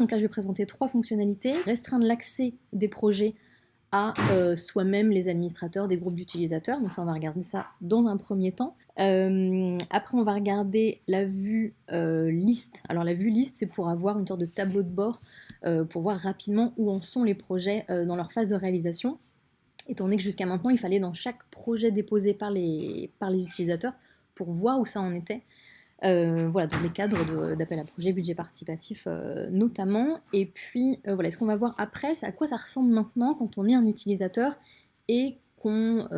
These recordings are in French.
Donc là, je vais présenter 3 fonctionnalités. Restreindre l'accès des projets à soi-même, les administrateurs des groupes d'utilisateurs. Donc ça, on va regarder ça dans un premier temps. Après, on va regarder la vue liste. Alors la vue liste, c'est pour avoir une sorte de tableau de bord pour voir rapidement où en sont les projets dans leur phase de réalisation. Étant donné que jusqu'à maintenant, il fallait dans chaque projet déposé par les utilisateurs pour voir où ça en était. Voilà, dans les cadres d'appel à projet, budget participatif notamment. Et puis, voilà, ce qu'on va voir après, c'est à quoi ça ressemble maintenant quand on est un utilisateur et qu'on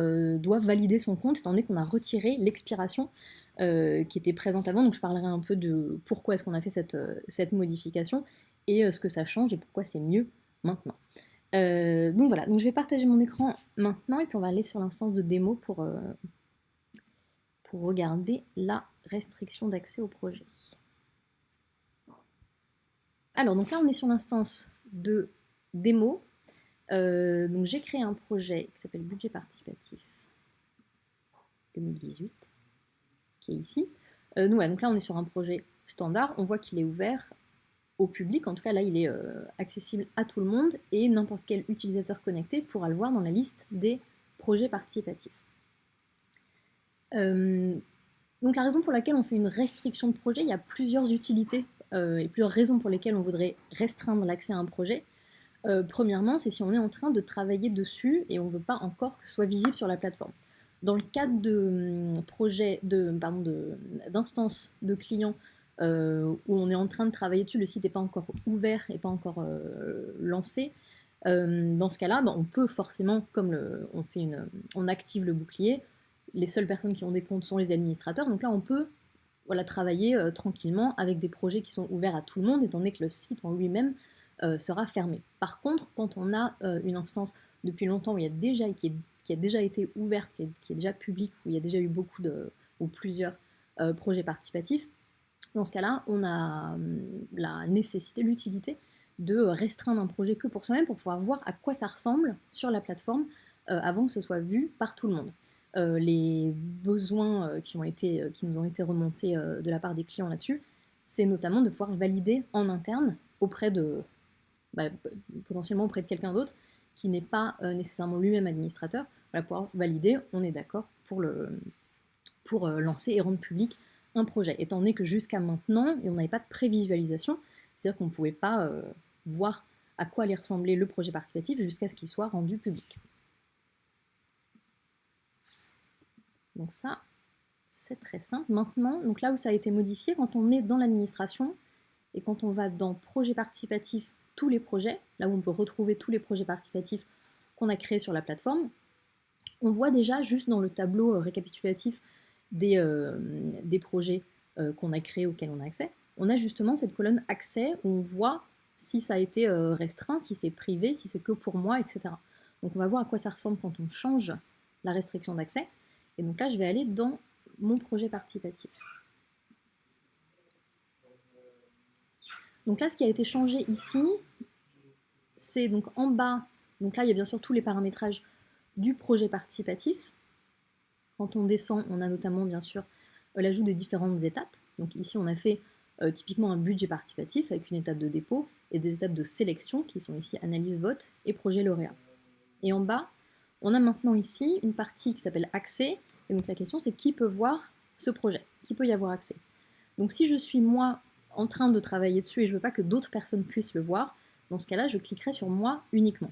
doit valider son compte, étant donné qu'on a retiré l'expiration qui était présente avant. Donc, je parlerai un peu de pourquoi est-ce qu'on a fait cette modification et ce que ça change et pourquoi c'est mieux maintenant. Donc voilà, donc je vais partager mon écran maintenant et puis on va aller sur l'instance de démo pour regarder la restriction d'accès au projet. Alors, donc là, on est sur l'instance de démo. Donc j'ai créé un projet qui s'appelle Budget participatif 2018, qui est ici. Donc, voilà, donc là, on est sur un projet standard. On voit qu'il est ouvert au public. En tout cas, là, il est accessible à tout le monde et n'importe quel utilisateur connecté pourra le voir dans la liste des projets participatifs. Donc la raison pour laquelle on fait une restriction de projet, il y a plusieurs utilités et plusieurs raisons pour lesquelles on voudrait restreindre l'accès à un projet. Premièrement, c'est si on est en train de travailler dessus et on ne veut pas encore que ce soit visible sur la plateforme. Dans le cadre de projets, d'instances de clients où on est en train de travailler dessus, le site n'est pas encore ouvert et pas encore lancé, dans ce cas-là, on peut forcément, comme on active le bouclier, les seules personnes qui ont des comptes sont les administrateurs, donc là on peut travailler tranquillement avec des projets qui sont ouverts à tout le monde, étant donné que le site en lui-même sera fermé. Par contre, quand on a une instance depuis longtemps où qui a déjà été ouverte, qui est déjà publique, où il y a déjà eu ou plusieurs projets participatifs, dans ce cas-là, on a la nécessité, l'utilité de restreindre un projet que pour soi-même pour pouvoir voir à quoi ça ressemble sur la plateforme avant que ce soit vu par tout le monde. Les besoins qui nous ont été remontés de la part des clients là-dessus, c'est notamment de pouvoir valider en interne auprès potentiellement auprès de quelqu'un d'autre qui n'est pas nécessairement lui-même administrateur, pouvoir valider, on est d'accord pour lancer et rendre public un projet. Étant donné que jusqu'à maintenant, on n'avait pas de prévisualisation, c'est-à-dire qu'on ne pouvait pas voir à quoi allait ressembler le projet participatif jusqu'à ce qu'il soit rendu public. Donc ça, c'est très simple. Maintenant, donc là où ça a été modifié, quand on est dans l'administration et quand on va dans projet participatif, tous les projets, là où on peut retrouver tous les projets participatifs qu'on a créés sur la plateforme, on voit déjà juste dans le tableau récapitulatif des projets qu'on a créés auxquels on a accès, on a justement cette colonne accès où on voit si ça a été restreint, si c'est privé, si c'est que pour moi, etc. Donc on va voir à quoi ça ressemble quand on change la restriction d'accès. Et donc là, je vais aller dans mon projet participatif. Donc là, ce qui a été changé ici, c'est donc en bas, donc là, il y a bien sûr tous les paramétrages du projet participatif. Quand on descend, on a notamment, bien sûr, l'ajout des différentes étapes. Donc ici, on a fait typiquement un budget participatif avec une étape de dépôt et des étapes de sélection qui sont ici analyse, vote et projet lauréat. Et en bas, on a maintenant ici une partie qui s'appelle accès. Et donc la question, c'est qui peut voir ce projet? Qui peut y avoir accès? Donc si je suis moi en train de travailler dessus et je ne veux pas que d'autres personnes puissent le voir, dans ce cas-là, je cliquerai sur moi uniquement.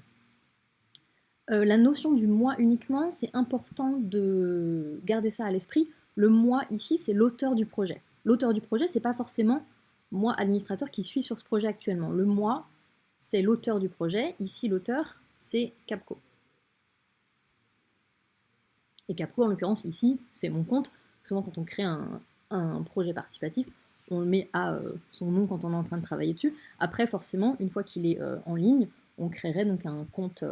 La notion du moi uniquement, c'est important de garder ça à l'esprit. Le moi ici, c'est l'auteur du projet. L'auteur du projet, c'est pas forcément moi, administrateur, qui suis sur ce projet actuellement. Le moi, c'est l'auteur du projet. Ici, l'auteur, c'est Capco. Et Capco, en l'occurrence, ici, c'est mon compte. Souvent, quand on crée un projet participatif, on le met à son nom quand on est en train de travailler dessus. Après, forcément, une fois qu'il est en ligne, on créerait donc un compte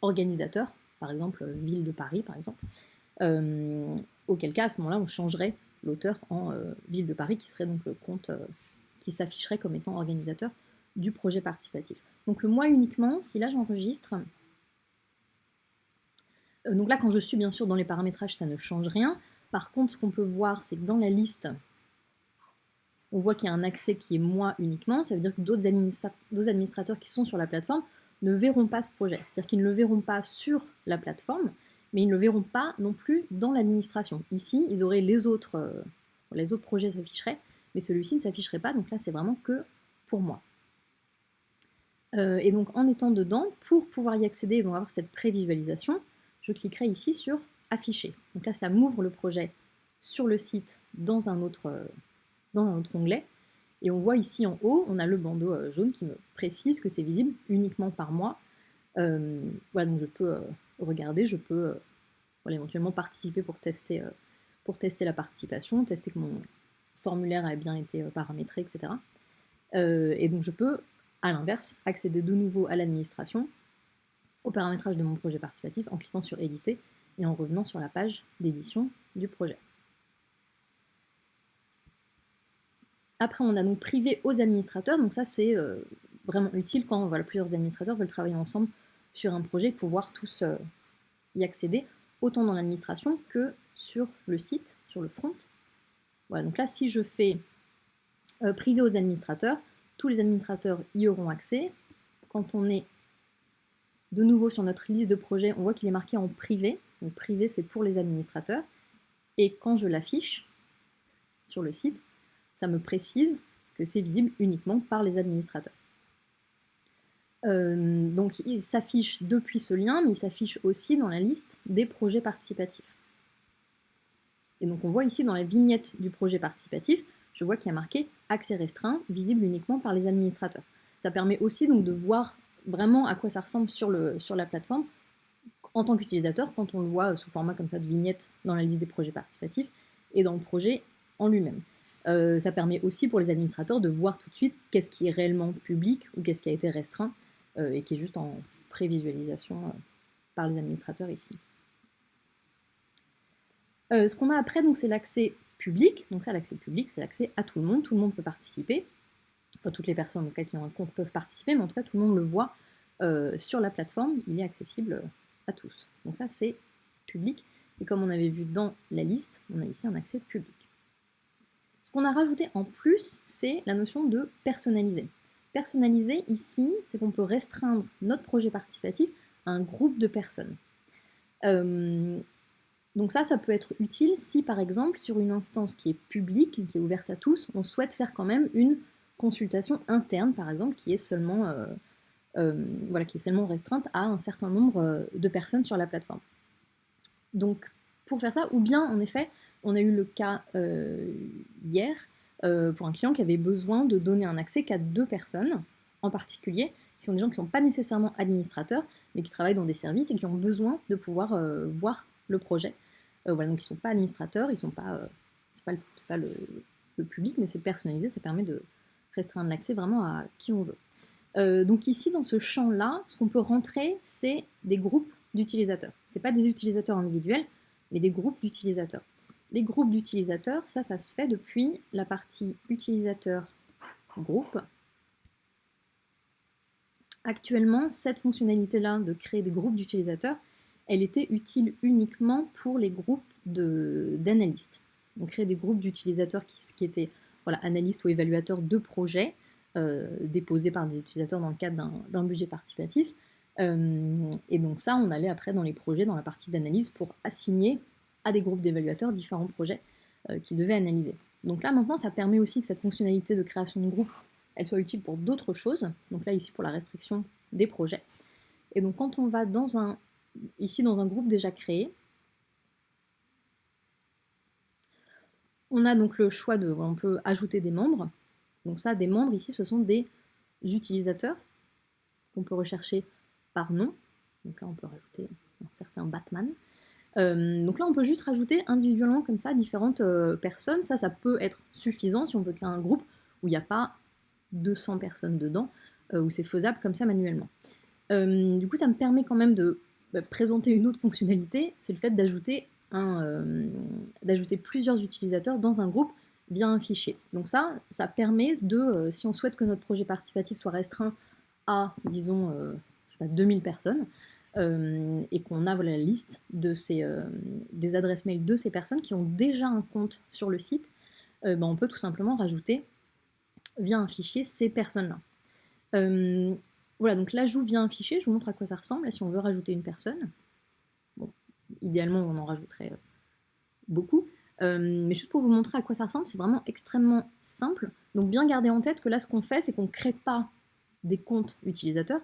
organisateur, par exemple Ville de Paris, par exemple. Auquel cas, à ce moment-là, on changerait l'auteur en Ville de Paris, qui serait donc le compte qui s'afficherait comme étant organisateur du projet participatif. Donc le moi uniquement, si là j'enregistre, donc là quand je suis bien sûr dans les paramétrages, ça ne change rien. Par contre, ce qu'on peut voir, c'est que dans la liste on voit qu'il y a un accès qui est moi uniquement, ça veut dire que d'autres administrateurs qui sont sur la plateforme ne verront pas ce projet. C'est-à-dire qu'ils ne le verront pas sur la plateforme, mais ils ne le verront pas non plus dans l'administration. Ici, ils auraient les autres projets s'afficheraient, mais celui-ci ne s'afficherait pas, donc là c'est vraiment que pour moi. Et donc en étant dedans, pour pouvoir y accéder et donc avoir cette prévisualisation, je cliquerai ici sur afficher. Donc là ça m'ouvre le projet sur le site dans un autre onglet, et on voit ici en haut, on a le bandeau jaune qui me précise que c'est visible uniquement par moi. Voilà, donc je peux regarder, je peux éventuellement participer pour tester la participation, tester que mon formulaire a bien été paramétré, etc. Et donc je peux, à l'inverse, accéder de nouveau à l'administration, au paramétrage de mon projet participatif en cliquant sur éditer et en revenant sur la page d'édition du projet. Après, on a donc privé aux administrateurs, donc ça c'est vraiment utile quand plusieurs administrateurs veulent travailler ensemble sur un projet, pouvoir tous y accéder, autant dans l'administration que sur le site, sur le front. Voilà, donc là, si je fais privé aux administrateurs, tous les administrateurs y auront accès. Quand on est de nouveau sur notre liste de projets, on voit qu'il est marqué en privé. Donc privé, c'est pour les administrateurs. Et quand je l'affiche sur le site, ça me précise que c'est visible uniquement par les administrateurs. Donc il s'affiche depuis ce lien, mais il s'affiche aussi dans la liste des projets participatifs. Et donc on voit ici dans la vignette du projet participatif, je vois qu'il y a marqué accès restreint, visible uniquement par les administrateurs. Ça permet aussi donc de voir vraiment à quoi ça ressemble sur la plateforme en tant qu'utilisateur, quand on le voit sous format comme ça de vignette dans la liste des projets participatifs et dans le projet en lui-même. Ça permet aussi pour les administrateurs de voir tout de suite qu'est-ce qui est réellement public ou qu'est-ce qui a été restreint et qui est juste en prévisualisation par les administrateurs ici. Ce qu'on a après, c'est l'accès public. Donc ça, l'accès public, c'est l'accès à tout le monde peut participer. Enfin, toutes les personnes qui ont un compte peuvent participer, mais en tout cas, tout le monde le voit sur la plateforme, il est accessible à tous. Donc ça, c'est public. Et comme on avait vu dans la liste, on a ici un accès public. Ce qu'on a rajouté en plus, c'est la notion de personnaliser. Personnaliser, ici, c'est qu'on peut restreindre notre projet participatif à un groupe de personnes. Donc ça peut être utile si, par exemple, sur une instance qui est publique, qui est ouverte à tous, on souhaite faire quand même une consultation interne, par exemple, qui est seulement restreinte à un certain nombre de personnes sur la plateforme. Donc, pour faire ça, ou bien, en effet, on a eu le cas hier pour un client qui avait besoin de donner un accès qu'à 2 personnes en particulier, qui sont des gens qui ne sont pas nécessairement administrateurs, mais qui travaillent dans des services et qui ont besoin de pouvoir voir le projet. Donc ils ne sont pas administrateurs, ils sont pas, c'est pas le public, mais c'est personnalisé, ça permet de restreindre l'accès vraiment à qui on veut. Donc ici, dans ce champ-là, ce qu'on peut rentrer, c'est des groupes d'utilisateurs. Ce n'est pas des utilisateurs individuels, mais des groupes d'utilisateurs. Les groupes d'utilisateurs, ça se fait depuis la partie utilisateur-groupe. Actuellement, cette fonctionnalité-là de créer des groupes d'utilisateurs, elle était utile uniquement pour les groupes d'analystes. On crée des groupes d'utilisateurs qui étaient analystes ou évaluateurs de projets déposés par des utilisateurs dans le cadre d'un budget participatif. Et donc ça, on allait après dans les projets, dans la partie d'analyse, pour assigner à des groupes d'évaluateurs différents projets qu'ils devaient analyser. Donc là, maintenant, ça permet aussi que cette fonctionnalité de création de groupe, elle soit utile pour d'autres choses. Donc là, ici, pour la restriction des projets. Et donc, quand on va ici dans un groupe déjà créé, on a donc le choix on peut ajouter des membres. Donc ça, des membres, ici, ce sont des utilisateurs qu'on peut rechercher par nom. Donc là, on peut rajouter un certain Batman. Donc là, on peut juste rajouter individuellement comme ça différentes personnes. Ça peut être suffisant si on veut créer un groupe où il n'y a pas 200 personnes dedans, où c'est faisable comme ça manuellement. Du coup, ça me permet quand même de présenter une autre fonctionnalité, c'est le fait d'ajouter plusieurs utilisateurs dans un groupe via un fichier. Donc ça permet de, si on souhaite que notre projet participatif soit restreint à, disons, 2000 personnes, et qu'on a la liste des adresses mail de ces personnes qui ont déjà un compte sur le site, on peut tout simplement rajouter via un fichier ces personnes-là. Voilà, donc l'ajout via un fichier, je vous montre à quoi ça ressemble. Là, si on veut rajouter une personne, bon, idéalement, on en rajouterait beaucoup. Mais juste pour vous montrer à quoi ça ressemble, c'est vraiment extrêmement simple. Donc bien garder en tête que là, ce qu'on fait, c'est qu'on ne crée pas des comptes utilisateurs,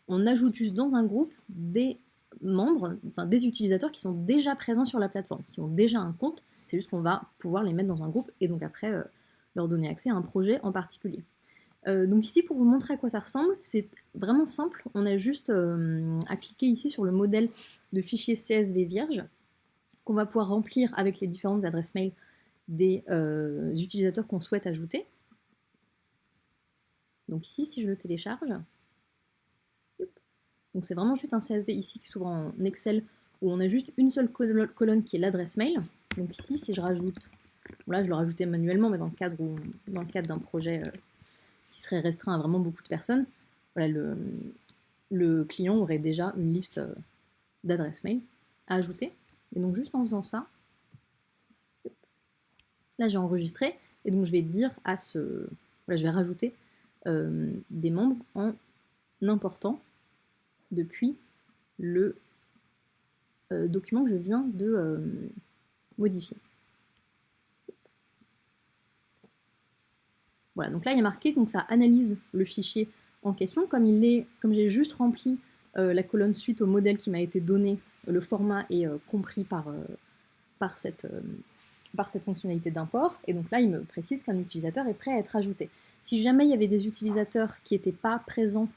on ajoute juste dans un groupe des membres, enfin des utilisateurs qui sont déjà présents sur la plateforme, qui ont déjà un compte, c'est juste qu'on va pouvoir les mettre dans un groupe et donc après leur donner accès à un projet en particulier. Donc ici, pour vous montrer à quoi ça ressemble, c'est vraiment simple, on a juste à cliquer ici sur le modèle de fichier CSV vierge qu'on va pouvoir remplir avec les différentes adresses mail des utilisateurs qu'on souhaite ajouter. Donc ici, si je le télécharge, donc c'est vraiment juste un CSV ici qui s'ouvre en Excel où on a juste une seule colonne qui est l'adresse mail. Donc ici, si je rajoute, bon là je le rajoutais manuellement, mais dans le cadre d'un projet qui serait restreint à vraiment beaucoup de personnes, voilà, le client aurait déjà une liste d'adresses mail à ajouter. Et donc juste en faisant ça, là j'ai enregistré, et donc je vais dire à ce... Voilà, je vais rajouter des membres en important depuis le document que je viens de modifier. Voilà, donc là il y a marqué, donc ça analyse le fichier en question, comme j'ai juste rempli la colonne suite au modèle qui m'a été donné, le format est compris par cette fonctionnalité d'import, et donc là il me précise qu'un utilisateur est prêt à être ajouté. Si jamais il y avait des utilisateurs qui n'étaient pas présents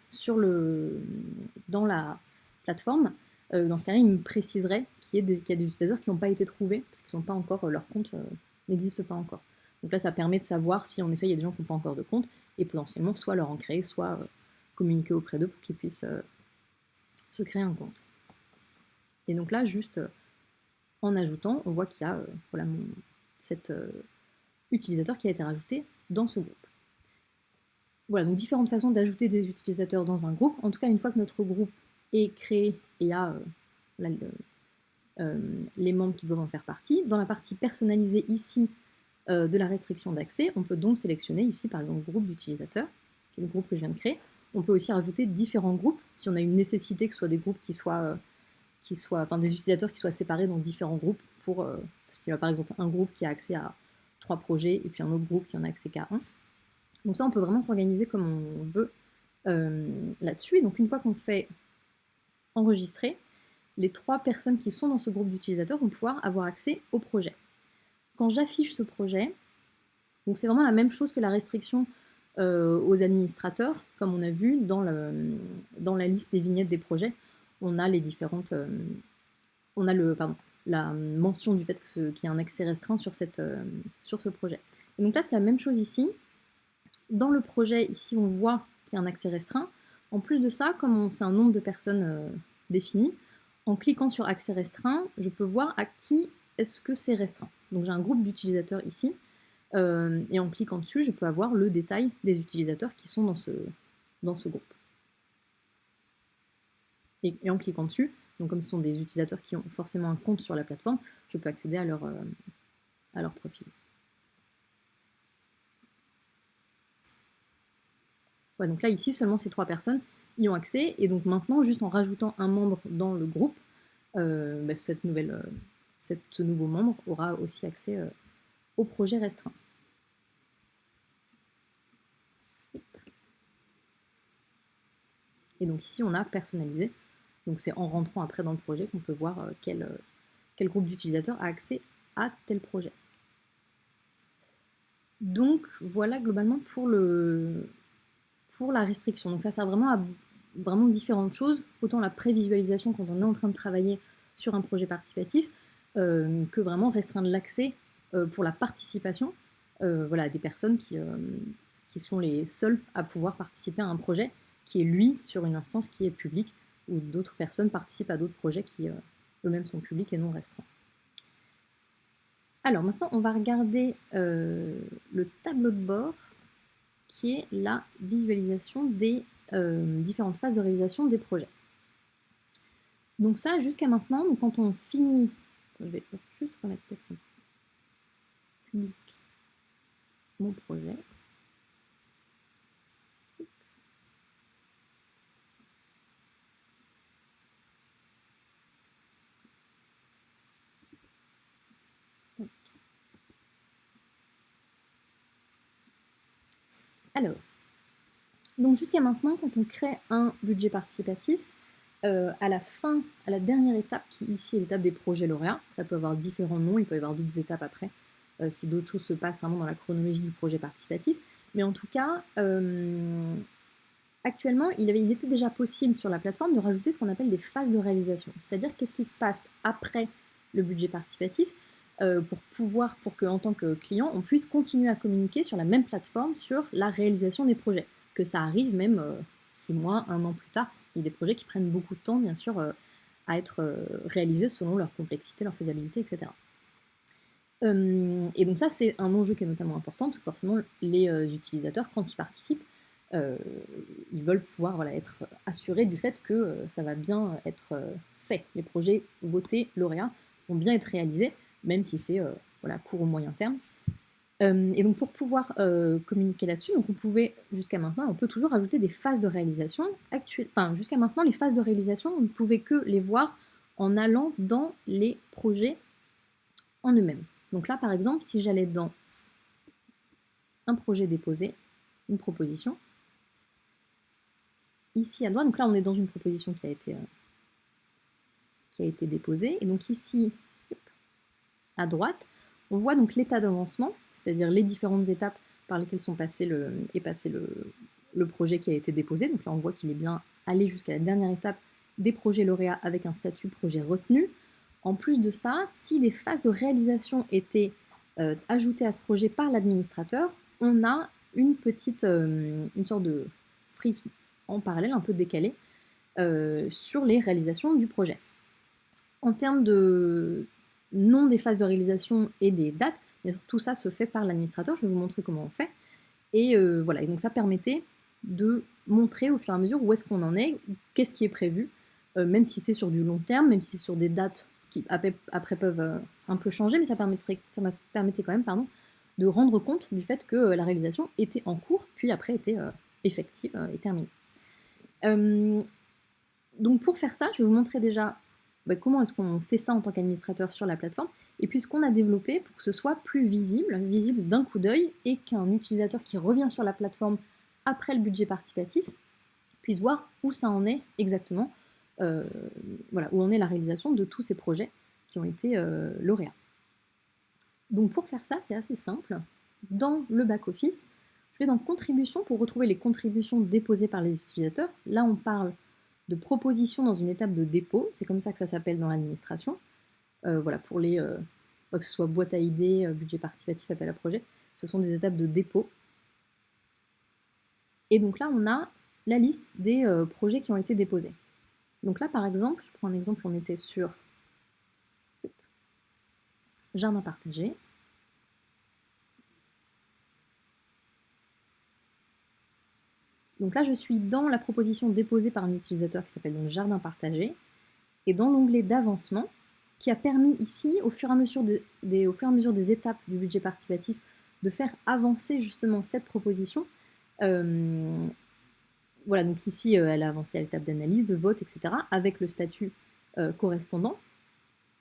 dans la plateforme, dans ce cas-là, il me préciserait qu'il y a des utilisateurs qui n'ont pas été trouvés, parce qu'ils sont pas encore, leur compte n'existe pas encore. Donc là, ça permet de savoir si en effet il y a des gens qui n'ont pas encore de compte, et potentiellement soit leur en créer, soit communiquer auprès d'eux pour qu'ils puissent se créer un compte. Et donc là, juste en ajoutant, on voit qu'il y a voilà, cet utilisateur qui a été rajouté dans ce groupe. Voilà, donc différentes façons d'ajouter des utilisateurs dans un groupe. En tout cas, une fois que notre groupe est créé et a les membres qui doivent en faire partie, dans la partie personnalisée ici de la restriction d'accès, on peut donc sélectionner ici par exemple le groupe d'utilisateurs, qui est le groupe que je viens de créer. On peut aussi rajouter différents groupes, si on a une nécessité que ce soit des groupes enfin des utilisateurs qui soient séparés dans différents groupes, parce qu'il y a par exemple un groupe qui a accès à 3 projets et puis un autre groupe qui en a accès qu'à 1. Donc ça, on peut vraiment s'organiser comme on veut là-dessus. Et donc une fois qu'on fait enregistrer, les 3 personnes qui sont dans ce groupe d'utilisateurs vont pouvoir avoir accès au projet. Quand j'affiche ce projet, donc c'est vraiment la même chose que la restriction aux administrateurs, comme on a vu dans la liste des vignettes des projets, on a les différentes... on a la mention du fait qu'il y a un accès restreint sur ce projet. Et donc là, c'est la même chose ici. Dans le projet, ici, on voit qu'il y a un accès restreint. En plus de ça, comme c'est un nombre de personnes défini, en cliquant sur accès restreint, je peux voir à qui est-ce que c'est restreint. Donc j'ai un groupe d'utilisateurs ici, et en cliquant dessus, je peux avoir le détail des utilisateurs qui sont dans ce groupe. Et en cliquant dessus, donc comme ce sont des utilisateurs qui ont forcément un compte sur la plateforme, je peux accéder à leur profil. Ouais, donc là, ici, seulement ces 3 personnes y ont accès, et donc maintenant, juste en rajoutant un membre dans le groupe, ce nouveau membre aura aussi accès au projet restreint. Et donc ici, on a personnalisé. Donc c'est en rentrant après dans le projet qu'on peut voir quel groupe d'utilisateurs a accès à tel projet. Donc voilà globalement pour la restriction. Donc ça sert vraiment à différentes choses, autant la prévisualisation quand on est en train de travailler sur un projet participatif, que vraiment restreindre l'accès pour la participation voilà, des personnes qui sont les seules à pouvoir participer à un projet qui est, lui, sur une instance qui est publique, ou d'autres personnes participent à d'autres projets qui eux-mêmes sont publics et non restreints. Alors maintenant, on va regarder le tableau de bord qui est la visualisation des différentes phases de réalisation des projets. Donc ça, jusqu'à maintenant, donc quand on finit... Je vais juste remettre peut-être public mon projet. Alors, donc jusqu'à maintenant, quand on crée un budget participatif, à la fin, à la dernière étape, qui ici est l'étape des projets lauréats, ça peut avoir différents noms, il peut y avoir d'autres étapes après, si d'autres choses se passent vraiment dans la chronologie du projet participatif, mais en tout cas, actuellement, il était déjà possible sur la plateforme de rajouter ce qu'on appelle des phases de réalisation, c'est-à-dire qu'est-ce qui se passe après le budget participatif, pour que, en tant que client, on puisse continuer à communiquer sur la même plateforme sur la réalisation des projets, que ça arrive même 6 mois, 1 an plus tard. Il y a des projets qui prennent beaucoup de temps, bien sûr, à être réalisés selon leur complexité, leur faisabilité, etc. Et donc ça, c'est un enjeu qui est notamment important, parce que forcément, les utilisateurs, quand ils participent, ils veulent pouvoir être assurés du fait que ça va bien être fait. Les projets votés, lauréats, vont bien être réalisés, même si c'est court ou moyen terme. Et donc pour pouvoir communiquer là-dessus, donc on pouvait jusqu'à maintenant, on peut toujours ajouter des phases de réalisation actuelles. Enfin, jusqu'à maintenant, les phases de réalisation, on ne pouvait que les voir en allant dans les projets en eux-mêmes. Donc là, par exemple, si j'allais dans un projet déposé, une proposition, ici à droite, donc là on est dans une proposition qui a été déposée, et donc ici à droite, on voit donc l'état d'avancement, c'est-à-dire les différentes étapes par lesquelles est passé le projet qui a été déposé. Donc là, on voit qu'il est bien allé jusqu'à la dernière étape des projets lauréats avec un statut projet retenu. En plus de ça, si des phases de réalisation étaient ajoutées à ce projet par l'administrateur, on a une sorte de frise en parallèle, un peu décalée, sur les réalisations du projet. En termes de nom des phases de réalisation et des dates, tout ça se fait par l'administrateur. Je vais vous montrer comment on fait. Et voilà, et donc ça permettait de montrer au fur et à mesure où est-ce qu'on en est, qu'est-ce qui est prévu, même si c'est sur du long terme, même si c'est sur des dates qui après peuvent un peu changer, mais ça permettait quand même de rendre compte du fait que la réalisation était en cours, puis après était effective et terminée. Donc pour faire ça, je vais vous montrer déjà comment est-ce qu'on fait ça en tant qu'administrateur sur la plateforme, et puis ce qu'on a développé pour que ce soit plus visible d'un coup d'œil, et qu'un utilisateur qui revient sur la plateforme après le budget participatif puisse voir où ça en est exactement, où en est la réalisation de tous ces projets qui ont été lauréats. Donc pour faire ça, c'est assez simple. Dans le back-office, je vais dans Contributions pour retrouver les contributions déposées par les utilisateurs. Là, on parle de propositions dans une étape de dépôt, c'est comme ça que ça s'appelle dans l'administration. Pour les, que ce soit boîte à idées, budget participatif, appel à projet, ce sont des étapes de dépôt. Et donc là, on a la liste des projets qui ont été déposés. Donc là, par exemple, je prends un exemple, on était sur jardin partagé. Donc là, je suis dans la proposition déposée par un utilisateur qui s'appelle donc jardin partagé, et dans l'onglet d'avancement, qui a permis ici, au fur et à mesure des étapes du budget participatif, de faire avancer justement cette proposition. Donc ici, elle a avancé à l'étape d'analyse, de vote, etc., avec le statut correspondant.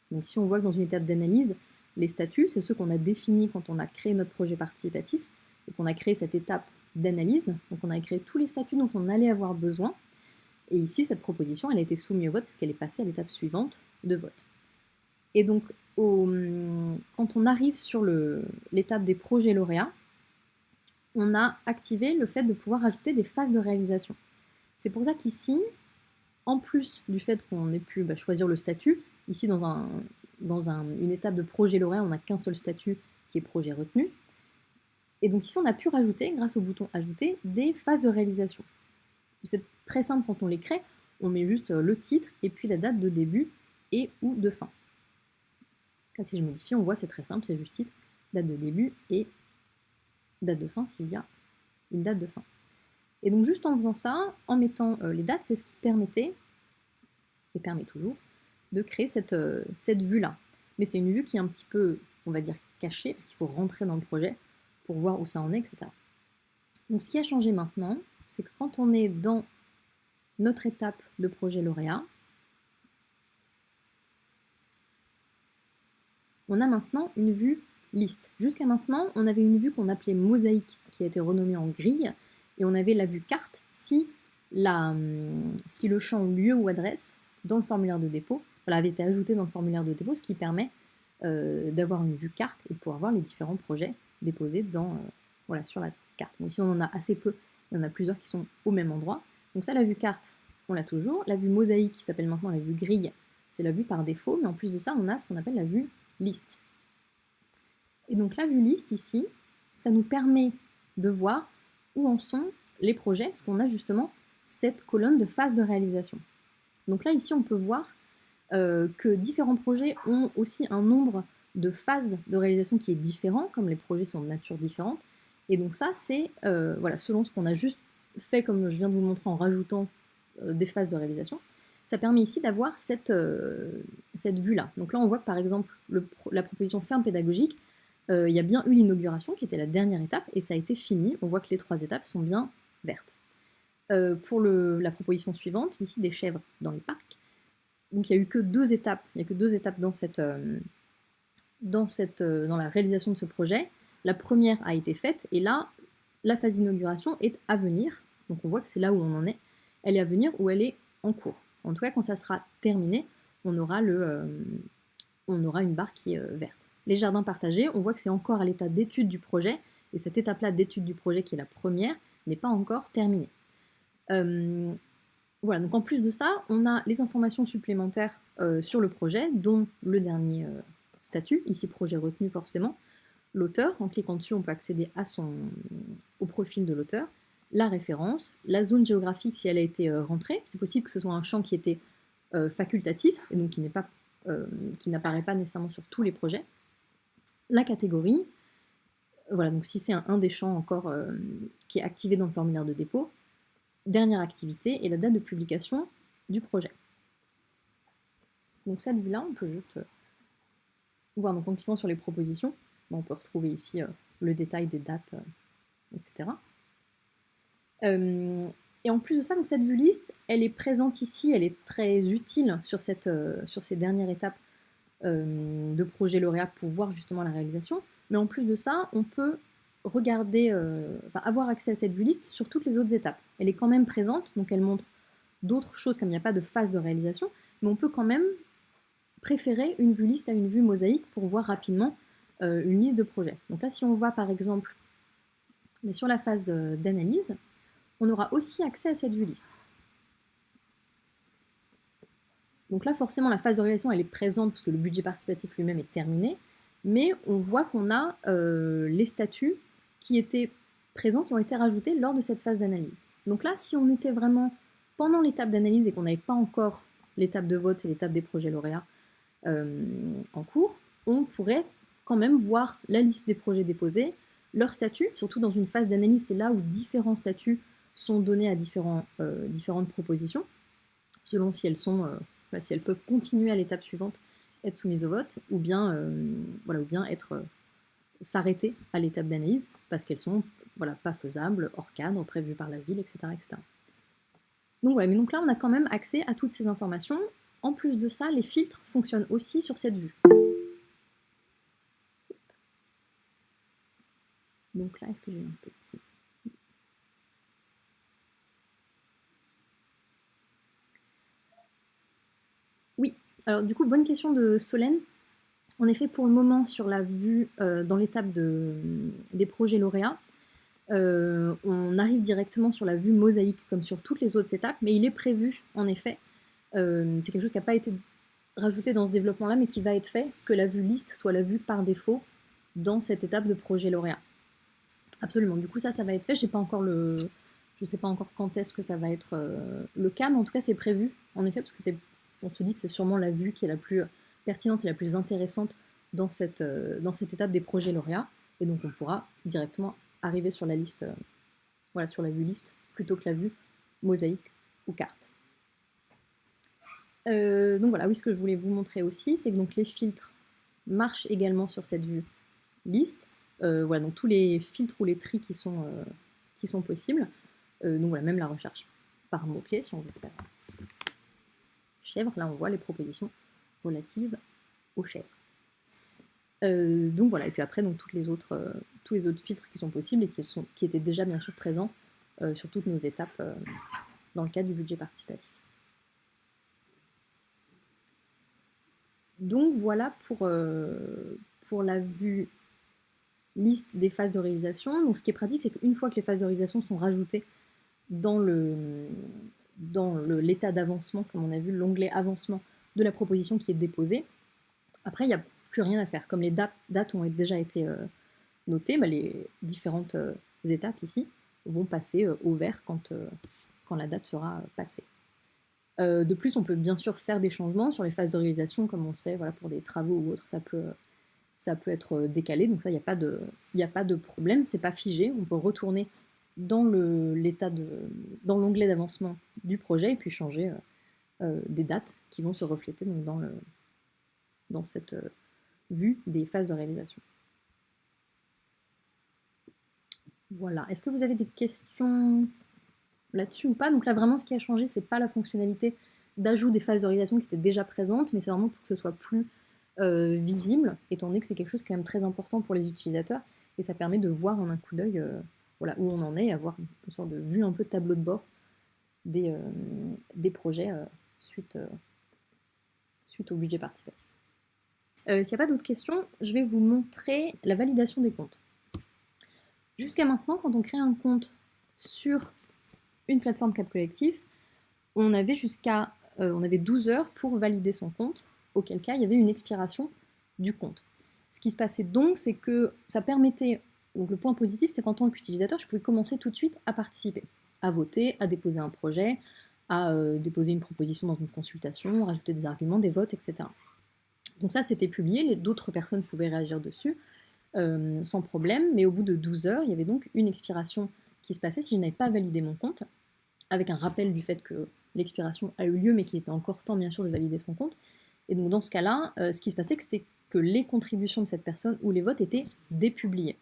Donc ici, on voit que dans une étape d'analyse, les statuts, c'est ceux qu'on a définis quand on a créé notre projet participatif, et qu'on a créé cette étape d'analyse. Donc on a créé tous les statuts dont on allait avoir besoin. Et ici, cette proposition, elle a été soumise au vote parce qu'elle est passée à l'étape suivante de vote. Et donc, quand on arrive sur l'étape des projets lauréats, on a activé le fait de pouvoir ajouter des phases de réalisation. C'est pour ça qu'ici, en plus du fait qu'on ait pu choisir le statut, ici dans une étape de projet lauréat, on n'a qu'un seul statut qui est projet retenu. Et donc ici, on a pu rajouter, grâce au bouton Ajouter, des phases de réalisation. C'est très simple quand on les crée, on met juste le titre et puis la date de début et ou de fin. Là, si je modifie, on voit c'est très simple, c'est juste titre, date de début et date de fin s'il y a une date de fin. Et donc juste en faisant ça, en mettant les dates, c'est ce qui permettait, et permet toujours, de créer cette vue-là. Mais c'est une vue qui est un petit peu, on va dire, cachée, parce qu'il faut rentrer dans le projet pour voir où ça en est, etc. Donc ce qui a changé maintenant, c'est que quand on est dans notre étape de projet lauréat, on a maintenant une vue liste. Jusqu'à maintenant, on avait une vue qu'on appelait mosaïque, qui a été renommée en grille, et on avait la vue carte si, si le champ lieu ou adresse dans le formulaire de dépôt avait été ajouté dans le formulaire de dépôt, ce qui permet d'avoir une vue carte et de pouvoir voir les différents projets déposés sur la carte. Donc ici on en a assez peu, il y en a plusieurs qui sont au même endroit. Donc ça, la vue carte, on l'a toujours. La vue mosaïque, qui s'appelle maintenant la vue grille, c'est la vue par défaut, mais en plus de ça, on a ce qu'on appelle la vue liste. Et donc la vue liste ici, ça nous permet de voir où en sont les projets, parce qu'on a justement cette colonne de phase de réalisation. Donc là, ici, on peut voir que différents projets ont aussi un nombre de phases de réalisation qui est différent, comme les projets sont de nature différente. Et donc ça, c'est selon ce qu'on a juste fait, comme je viens de vous montrer en rajoutant des phases de réalisation, ça permet ici d'avoir cette vue-là. Donc là, on voit que par exemple, la proposition ferme pédagogique, il y a bien eu l'inauguration qui était la dernière étape et ça a été fini. On voit que les 3 étapes sont bien vertes. Pour la proposition suivante, ici des chèvres dans les parcs, donc il n'y a eu que 2 étapes, dans la réalisation de ce projet. La première a été faite et là, la phase d'inauguration est à venir. Donc on voit que c'est là où on en est. Elle est à venir ou elle est en cours. En tout cas, quand ça sera terminé, on aura une barre qui est verte. Les jardins partagés, on voit que c'est encore à l'état d'étude du projet, et cette étape-là d'étude du projet, qui est la première, n'est pas encore terminée. Voilà, donc en plus de ça, on a les informations supplémentaires sur le projet, dont le dernier statut, ici projet retenu forcément, l'auteur, en cliquant dessus, on peut accéder au profil de l'auteur, la référence, la zone géographique si elle a été rentrée, c'est possible que ce soit un champ qui était facultatif, et donc qui n'apparaît pas nécessairement sur tous les projets, la catégorie, voilà, donc si c'est un des champs encore qui est activé dans le formulaire de dépôt, dernière activité et la date de publication du projet. Donc cette vue-là, on peut juste voir, donc en cliquant sur les propositions, on peut retrouver ici le détail des dates, etc. Et en plus de ça, donc cette vue liste, elle est présente ici, elle est très utile sur ces dernières étapes de projet lauréat pour voir justement la réalisation. Mais en plus de ça, on peut avoir accès à cette vue liste sur toutes les autres étapes. Elle est quand même présente, donc elle montre d'autres choses comme il n'y a pas de phase de réalisation, mais on peut quand même préférer une vue liste à une vue mosaïque pour voir rapidement une liste de projets. Donc là, si on voit par exemple sur la phase d'analyse, on aura aussi accès à cette vue liste. Donc là, forcément, la phase de réalisation, elle est présente parce que le budget participatif lui-même est terminé, mais on voit qu'on a les statuts qui étaient présents, qui ont été rajoutés lors de cette phase d'analyse. Donc là, si on était vraiment pendant l'étape d'analyse et qu'on n'avait pas encore l'étape de vote et l'étape des projets lauréats en cours, on pourrait quand même voir la liste des projets déposés, leurs statuts, surtout dans une phase d'analyse, c'est là où différents statuts sont donnés à différentes propositions, selon si elles peuvent continuer à l'étape suivante, être soumises au vote, ou bien être s'arrêter à l'étape d'analyse, parce qu'elles sont pas faisables, hors cadre, prévues par la ville, etc. etc. Donc voilà, mais donc là on a quand même accès à toutes ces informations. En plus de ça, les filtres fonctionnent aussi sur cette vue. Donc là, est-ce que j'ai un petit... Oui, alors du coup, bonne question de Solène. En effet, pour le moment, sur la vue, dans l'étape des projets lauréats, on arrive directement sur la vue mosaïque, comme sur toutes les autres étapes, mais il est prévu, en effet, c'est quelque chose qui n'a pas été rajouté dans ce développement-là, mais qui va être fait, que la vue liste soit la vue par défaut dans cette étape de projet lauréat. Absolument, du coup ça va être fait, je ne sais pas encore quand est-ce que ça va être le cas, mais en tout cas c'est prévu, en effet, parce que on se dit que c'est sûrement la vue qui est la plus pertinente et la plus intéressante dans cette étape des projets lauréats, et donc on pourra directement arriver sur la liste, sur la vue liste, plutôt que la vue mosaïque ou carte. Donc voilà, oui, ce que je voulais vous montrer aussi, c'est que donc les filtres marchent également sur cette vue liste. Voilà, donc tous les filtres ou les tris qui sont possibles. Donc voilà, même la recherche par mots-clés, si on veut faire chèvre, là on voit les propositions relatives aux chèvres. Donc voilà, et puis après, donc tous les autres filtres qui sont possibles et qui étaient déjà bien sûr présents sur toutes nos étapes dans le cadre du budget participatif. Donc voilà pour la vue liste des phases de réalisation. Donc ce qui est pratique, c'est qu'une fois que les phases de réalisation sont rajoutées dans l'état d'avancement, comme on a vu, l'onglet avancement de la proposition qui est déposée, après il n'y a plus rien à faire. Comme les dates ont déjà été notées, les différentes étapes ici vont passer au vert quand la date sera passée. De plus, on peut bien sûr faire des changements sur les phases de réalisation, comme on sait, voilà, pour des travaux ou autres, ça peut être décalé, donc ça, il n'y a pas de problème, c'est pas figé, on peut retourner dans l'onglet d'avancement du projet et puis changer des dates qui vont se refléter donc, dans cette vue des phases de réalisation. Voilà, est-ce que vous avez des questions là-dessus ou pas? Donc là, vraiment, ce qui a changé, c'est pas la fonctionnalité d'ajout des phases de réalisation qui étaient déjà présentes, mais c'est vraiment pour que ce soit plus visible, étant donné que c'est quelque chose quand même très important pour les utilisateurs, et ça permet de voir en un coup d'œil voilà, où on en est, avoir une sorte de vue un peu tableau de bord des projets suite au budget participatif. S'il n'y a pas d'autres questions, je vais vous montrer la validation des comptes. Jusqu'à maintenant, quand on crée un compte sur une plateforme Cap Collectif, on avait 12 heures pour valider son compte, auquel cas il y avait une expiration du compte. Ce qui se passait donc, c'est que ça permettait, donc le point positif, c'est qu'en tant qu'utilisateur, je pouvais commencer tout de suite à participer, à voter, à déposer un projet, à déposer une proposition dans une consultation, rajouter des arguments, des votes, etc. Donc ça, c'était publié, d'autres personnes pouvaient réagir dessus, sans problème, mais au bout de 12 heures, il y avait donc une expiration qui se passait si je n'avais pas validé mon compte, avec un rappel du fait que l'expiration a eu lieu, mais qu'il était encore temps, bien sûr, de valider son compte. Et donc, dans ce cas-là, ce qui se passait, c'était que les contributions de cette personne ou les votes étaient dépubliés.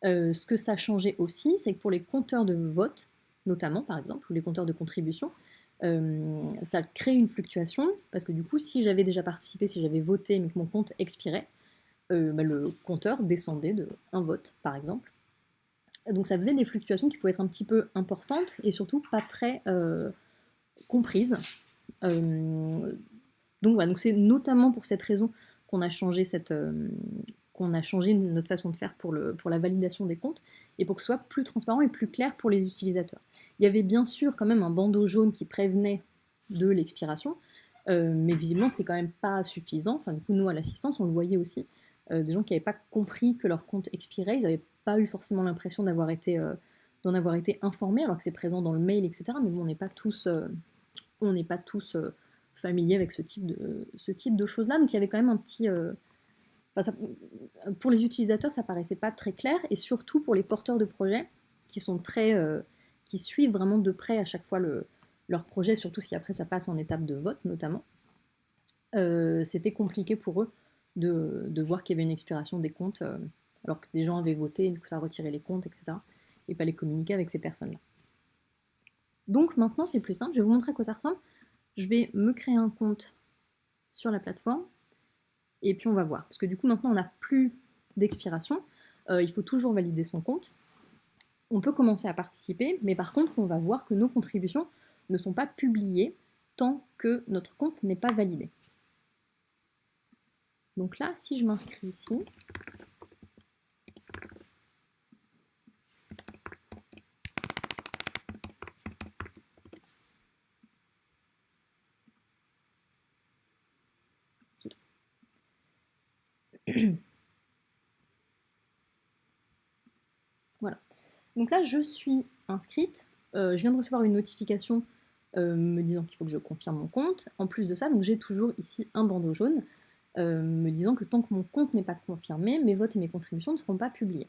Ce que ça changeait aussi, c'est que pour les compteurs de vote, notamment, par exemple, ou les compteurs de contribution, ça crée une fluctuation, parce que du coup, si j'avais déjà participé, si j'avais voté, mais que mon compte expirait, le compteur descendait de un vote, par exemple. Donc ça faisait des fluctuations qui pouvaient être un petit peu importantes et surtout pas très comprises. Donc voilà, donc c'est notamment pour cette raison qu'on a changé notre façon de faire pour la validation des comptes et pour que ce soit plus transparent et plus clair pour les utilisateurs. Il y avait bien sûr quand même un bandeau jaune qui prévenait de l'expiration, mais visiblement c'était quand même pas suffisant. Enfin, du coup, nous à l'assistance, on le voyait aussi. Des gens qui n'avaient pas compris que leur compte expirait, ils n'avaient pas eu forcément l'impression d'en avoir été informés, alors que c'est présent dans le mail, etc. Mais bon, on n'est pas tous familiers avec ce type de choses-là. Donc il y avait quand même un petit... pour les utilisateurs, ça paraissait pas très clair, et surtout pour les porteurs de projets qui suivent vraiment de près à chaque fois leur projet, surtout si après ça passe en étape de vote notamment. C'était compliqué pour eux de voir qu'il y avait une expiration des comptes, alors que des gens avaient voté, du coup ça a retiré les comptes, etc. Et il fallait communiquer avec ces personnes-là. Donc maintenant c'est plus simple, je vais vous montrer à quoi ça ressemble. Je vais me créer un compte sur la plateforme, et puis on va voir. Parce que du coup maintenant on n'a plus d'expiration, il faut toujours valider son compte. On peut commencer à participer, mais par contre on va voir que nos contributions ne sont pas publiées tant que notre compte n'est pas validé. Donc là, si je m'inscris ici, voilà. Donc là, je suis inscrite. Je viens de recevoir une notification me disant qu'il faut que je confirme mon compte. En plus de ça, donc j'ai toujours ici un bandeau jaune me disant que tant que mon compte n'est pas confirmé, mes votes et mes contributions ne seront pas publiés.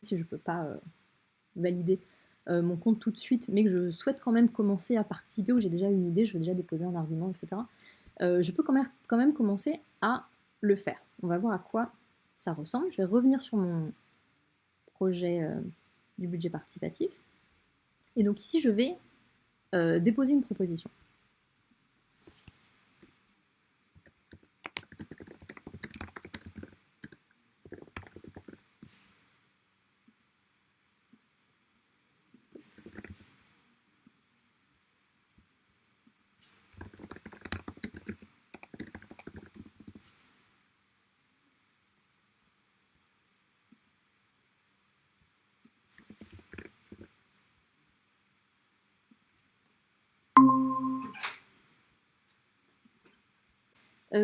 Si je ne peux pas valider mon compte tout de suite, mais que je souhaite quand même commencer à participer, ou j'ai déjà une idée, je veux déjà déposer un argument, etc., je peux quand même commencer à le faire. On va voir à quoi ça ressemble. Je vais revenir sur mon projet du budget participatif. Et donc ici, je vais déposer une proposition.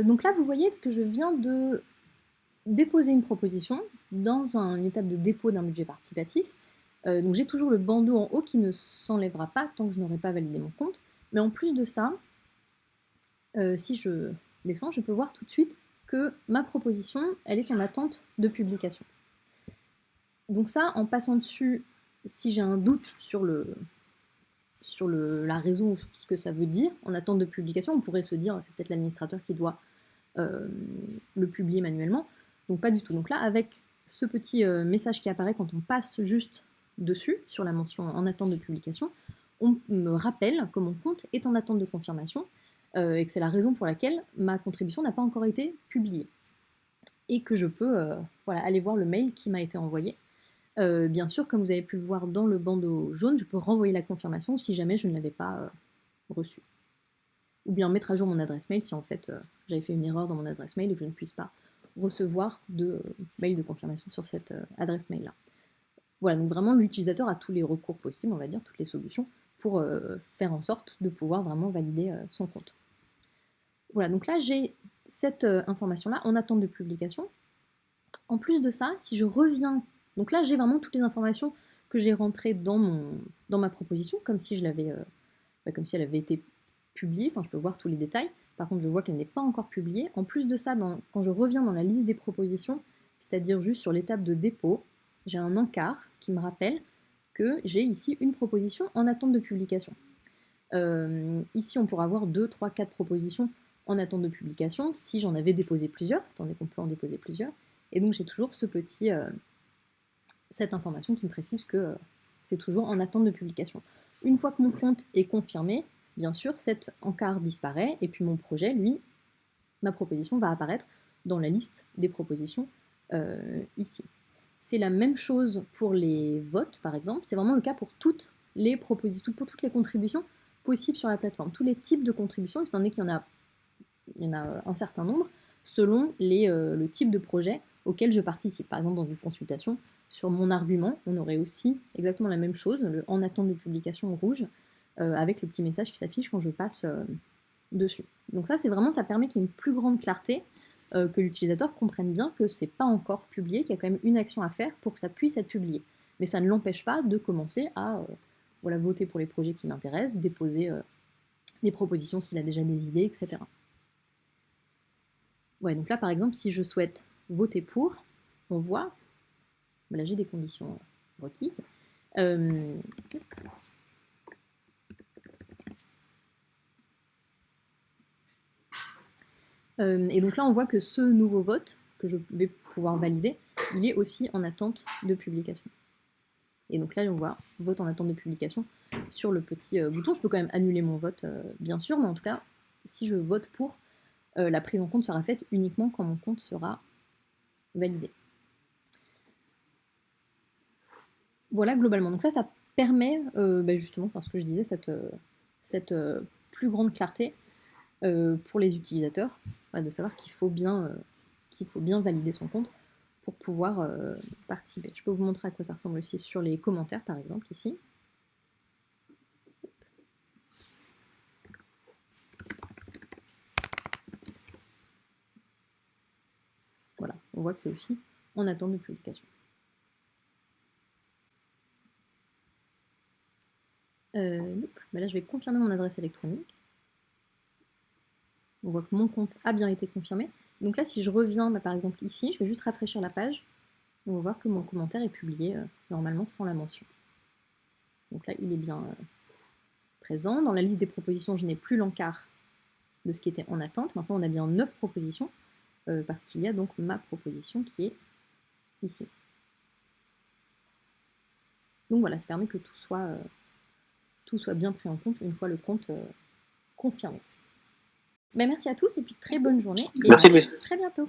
Donc là, vous voyez que je viens de déposer une proposition dans une étape de dépôt d'un budget participatif. Donc j'ai toujours le bandeau en haut qui ne s'enlèvera pas tant que je n'aurai pas validé mon compte. Mais en plus de ça, si je descends, je peux voir tout de suite que ma proposition, elle est en attente de publication. Donc ça, en passant dessus, si j'ai un doute sur la raison, ce que ça veut dire, en attente de publication, on pourrait se dire, c'est peut-être l'administrateur qui doit le publier manuellement. Donc pas du tout. Donc là, avec ce petit message qui apparaît quand on passe juste dessus, sur la mention en attente de publication, on me rappelle que mon compte est en attente de confirmation et que c'est la raison pour laquelle ma contribution n'a pas encore été publiée. Et que je peux aller voir le mail qui m'a été envoyé. Bien sûr, comme vous avez pu le voir dans le bandeau jaune, je peux renvoyer la confirmation si jamais je ne l'avais pas reçue. Ou bien mettre à jour mon adresse mail si en fait j'avais fait une erreur dans mon adresse mail et que je ne puisse pas recevoir de mail de confirmation sur cette adresse mail-là. Voilà, donc vraiment l'utilisateur a tous les recours possibles, on va dire, toutes les solutions pour faire en sorte de pouvoir vraiment valider son compte. Voilà, donc là j'ai cette information-là en attente de publication. En plus de ça, si je reviens, donc là j'ai vraiment toutes les informations que j'ai rentrées dans ma proposition, comme si je l'avais, comme si elle avait été publiée, enfin je peux voir tous les détails. Par contre, je vois qu'elle n'est pas encore publiée. En plus de ça, quand je reviens dans la liste des propositions, c'est-à-dire juste sur l'étape de dépôt, j'ai un encart qui me rappelle que j'ai ici une proposition en attente de publication. Ici, on pourra avoir 2, 3, 4 propositions en attente de publication si j'en avais déposé plusieurs, étant donné qu'on peut en déposer plusieurs. Et donc, j'ai toujours cette information qui me précise que c'est toujours en attente de publication. Une fois que mon compte est confirmé, bien sûr, cet encart disparaît, et puis mon projet, lui, ma proposition va apparaître dans la liste des propositions ici. C'est la même chose pour les votes, par exemple. C'est vraiment le cas pour toutes les propositions, pour toutes les contributions possibles sur la plateforme. Tous les types de contributions, étant donné qu'il y en a un certain nombre, selon le type de projet auquel je participe. Par exemple, dans une consultation, sur mon argument, on aurait aussi exactement la même chose, le en attente de publication rouge, avec le petit message qui s'affiche quand je passe dessus. Donc ça, ça permet qu'il y ait une plus grande clarté, que l'utilisateur comprenne bien que c'est pas encore publié, qu'il y a quand même une action à faire pour que ça puisse être publié. Mais ça ne l'empêche pas de commencer à voter pour les projets qui l'intéressent, déposer des propositions s'il a déjà des idées, etc. Ouais, donc là, par exemple, si je souhaite voter pour, on voit, là j'ai des conditions requises. Et donc là, on voit que ce nouveau vote, que je vais pouvoir valider, il est aussi en attente de publication. Et donc là, on voit vote en attente de publication sur le petit bouton. Je peux quand même annuler mon vote, bien sûr, mais en tout cas, si je vote pour, la prise en compte sera faite uniquement quand mon compte sera validé. Voilà globalement. Donc ça permet justement, enfin ce que je disais, cette plus grande clarté pour les utilisateurs, de savoir qu'il faut bien valider son compte pour pouvoir participer. Je peux vous montrer à quoi ça ressemble aussi sur les commentaires, par exemple, ici. Voilà, on voit que c'est aussi en attente de publication. Là, je vais confirmer mon adresse électronique. On voit que mon compte a bien été confirmé. Donc là, si je reviens, par exemple ici, je vais juste rafraîchir la page. On va voir que mon commentaire est publié normalement sans la mention. Donc là, il est bien présent. Dans la liste des propositions, je n'ai plus l'encart de ce qui était en attente. Maintenant, on a bien 9 propositions, parce qu'il y a donc ma proposition qui est ici. Donc voilà, ça permet que tout soit bien pris en compte une fois le compte confirmé. Merci à tous et puis très bonne journée. Et merci Louise. Très bientôt.